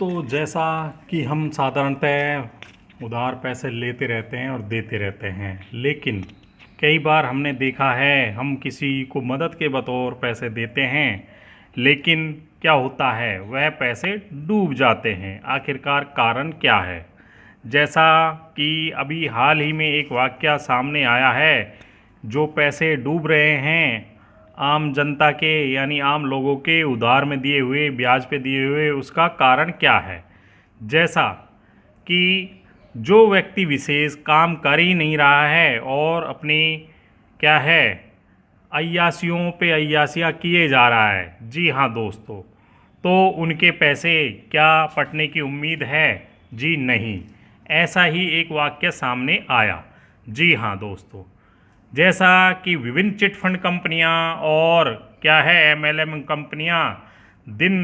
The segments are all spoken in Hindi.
दोस्तों, जैसा कि हम साधारणतः उधार पैसे लेते रहते हैं और देते रहते हैं, लेकिन कई बार हमने देखा है हम किसी को मदद के बतौर पैसे देते हैं, लेकिन क्या होता है वह पैसे डूब जाते हैं। आखिरकार कारण क्या है? जैसा कि अभी हाल ही में एक वाकया सामने आया है, जो पैसे डूब रहे हैं आम जनता के यानी आम लोगों के उधार में दिए हुए, ब्याज पे दिए हुए, उसका कारण क्या है? जैसा कि जो व्यक्ति विशेष काम कर ही नहीं रहा है और अपनी क्या है अय्यासियों पे अय्यासियाँ किए जा रहा है। जी हाँ दोस्तों, तो उनके पैसे क्या पटने की उम्मीद है? जी नहीं। ऐसा ही एक वाक्य सामने आया। जी हाँ दोस्तों, जैसा कि विभिन्न चिट फंड कंपनियां और क्या है एमएलएम कंपनियां दिन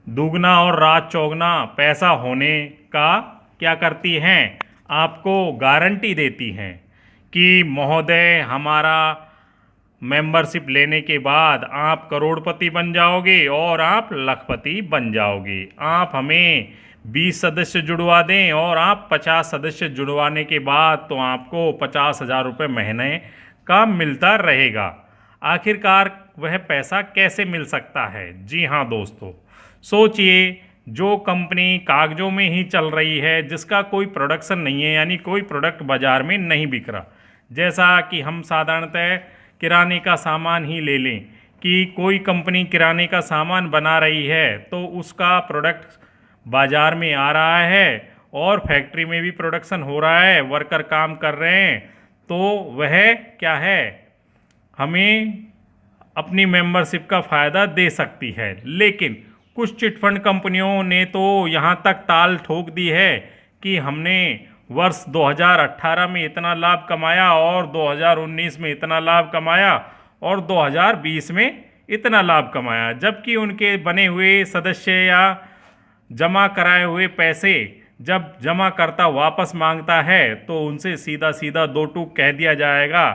दुगना और रात चौगुना पैसा होने का क्या करती हैं, आपको गारंटी देती हैं कि महोदय हमारा मेंबरशिप लेने के बाद आप करोड़पति बन जाओगे और आप लखपति बन जाओगे। आप हमें 20 सदस्य जुड़वा दें और आप 50 सदस्य जुड़वाने के बाद तो आपको 50,000 रुपये महीने का मिलता रहेगा। आखिरकार वह पैसा कैसे मिल सकता है? जी हाँ दोस्तों, सोचिए, जो कंपनी कागजों में ही चल रही है, जिसका कोई प्रोडक्शन नहीं है, यानी कोई प्रोडक्ट बाज़ार में नहीं बिक रहा। जैसा कि हम साधारणतः किराने का सामान ही ले लें कि कोई कंपनी किराने का सामान बना रही है तो उसका प्रोडक्ट बाज़ार में आ रहा है और फैक्ट्री में भी प्रोडक्शन हो रहा है, वर्कर काम कर रहे हैं, तो वह क्या है हमें अपनी मेंबरशिप का फ़ायदा दे सकती है। लेकिन कुछ चिट फंड कंपनियों ने तो यहाँ तक ताल ठोक दी है कि हमने वर्ष 2018 में इतना लाभ कमाया और 2019 में इतना लाभ कमाया और 2020 में इतना लाभ कमाया, जबकि उनके बने हुए सदस्य या जमा कराए हुए पैसे जब जमा करता वापस मांगता है तो उनसे सीधा सीधा दो टूक कह दिया जाएगा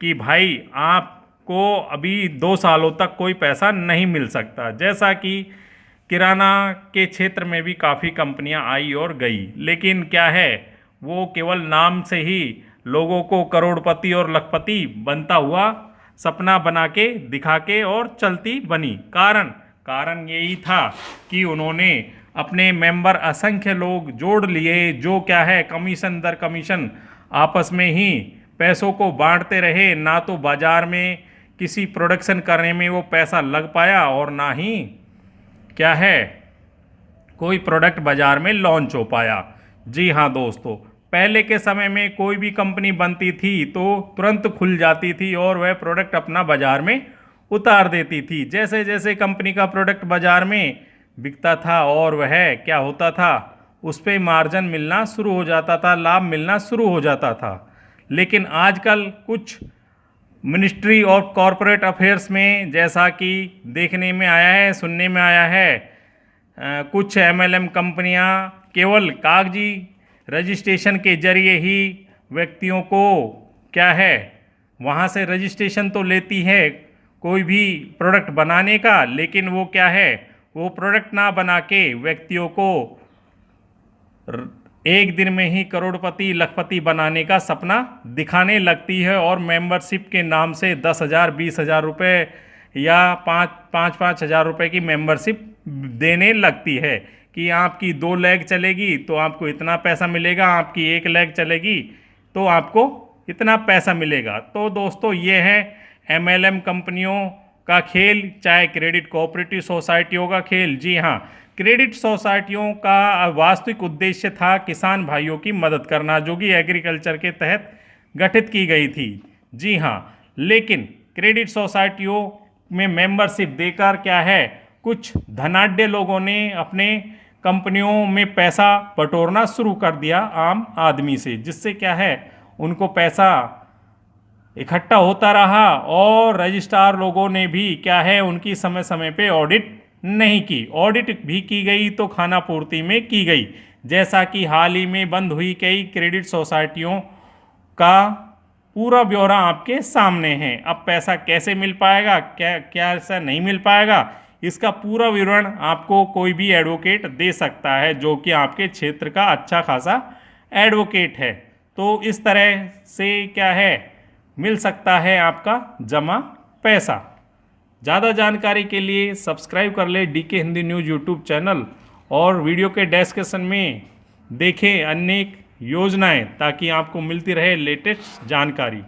कि भाई आपको अभी 2 सालों तक कोई पैसा नहीं मिल सकता। जैसा कि किराना के क्षेत्र में भी काफ़ी कंपनियां आई और गई, लेकिन क्या है वो केवल नाम से ही लोगों को करोड़पति और लखपति बनता हुआ सपना बना के दिखा के और चलती बनी। कारण यही था कि उन्होंने अपने मेंबर असंख्य लोग जोड़ लिए, जो क्या है कमीशन दर कमीशन आपस में ही पैसों को बांटते रहे। ना तो बाज़ार में किसी प्रोडक्शन करने में वो पैसा लग पाया और ना ही क्या है कोई प्रोडक्ट बाज़ार में लॉन्च हो पाया। जी हाँ दोस्तों, पहले के समय में कोई भी कंपनी बनती थी तो तुरंत खुल जाती थी और वह प्रोडक्ट अपना बाज़ार में उतार देती थी। जैसे जैसे कंपनी का प्रोडक्ट बाज़ार में बिकता था और वह क्या होता था, उस पर मार्जिन मिलना शुरू हो जाता था, लाभ मिलना शुरू हो जाता था। लेकिन आजकल कुछ मिनिस्ट्री ऑफ कॉरपोरेट अफेयर्स में जैसा कि देखने में आया है, सुनने में आया है, कुछ एमएलएम कंपनियां केवल कागजी रजिस्ट्रेशन के जरिए ही व्यक्तियों को क्या है वहाँ से रजिस्ट्रेशन तो लेती है कोई भी प्रोडक्ट बनाने का, लेकिन वो क्या है वो प्रोडक्ट ना बना के व्यक्तियों को एक दिन में ही करोड़पति लखपति बनाने का सपना दिखाने लगती है और मेंबरशिप के नाम से 10,000 20,000 रुपये या 5,000 रुपये की मेंबरशिप देने लगती है कि आपकी 2 लेग चलेगी तो आपको इतना पैसा मिलेगा, आपकी 1 लेग चलेगी तो आपको इतना पैसा मिलेगा। तो दोस्तों, ये है एमएलएम कंपनियों का खेल, चाहे क्रेडिट कोऑपरेटिव सोसाइटियों का खेल। जी हाँ, क्रेडिट सोसाइटियों का वास्तविक उद्देश्य था किसान भाइयों की मदद करना, जो कि एग्रीकल्चर के तहत गठित की गई थी। जी हाँ, लेकिन क्रेडिट सोसाइटियों में मेंबरशिप देकर क्या है कुछ धनाढ्य लोगों ने अपने कंपनियों में पैसा बटोरना शुरू कर दिया आम आदमी से, जिससे क्या है उनको पैसा इकट्ठा होता रहा और रजिस्ट्रार लोगों ने भी क्या है उनकी समय समय पे ऑडिट नहीं की। ऑडिट भी की गई तो खाना पूर्ति में की गई। जैसा कि हाल ही में बंद हुई कई क्रेडिट सोसाइटियों का पूरा ब्यौरा आपके सामने है। अब पैसा कैसे मिल पाएगा, क्या क्या ऐसा नहीं मिल पाएगा, इसका पूरा विवरण आपको कोई भी एडवोकेट दे सकता है जो कि आपके क्षेत्र का अच्छा खासा एडवोकेट है। तो इस तरह से क्या है, मिल सकता है आपका जमा पैसा। ज़्यादा जानकारी के लिए सब्सक्राइब कर ले DK Hindi news YouTube channel और वीडियो के डिस्क्रिप्शन में देखें अनेक योजनाएं ताकि आपको मिलती रहे लेटेस्ट जानकारी।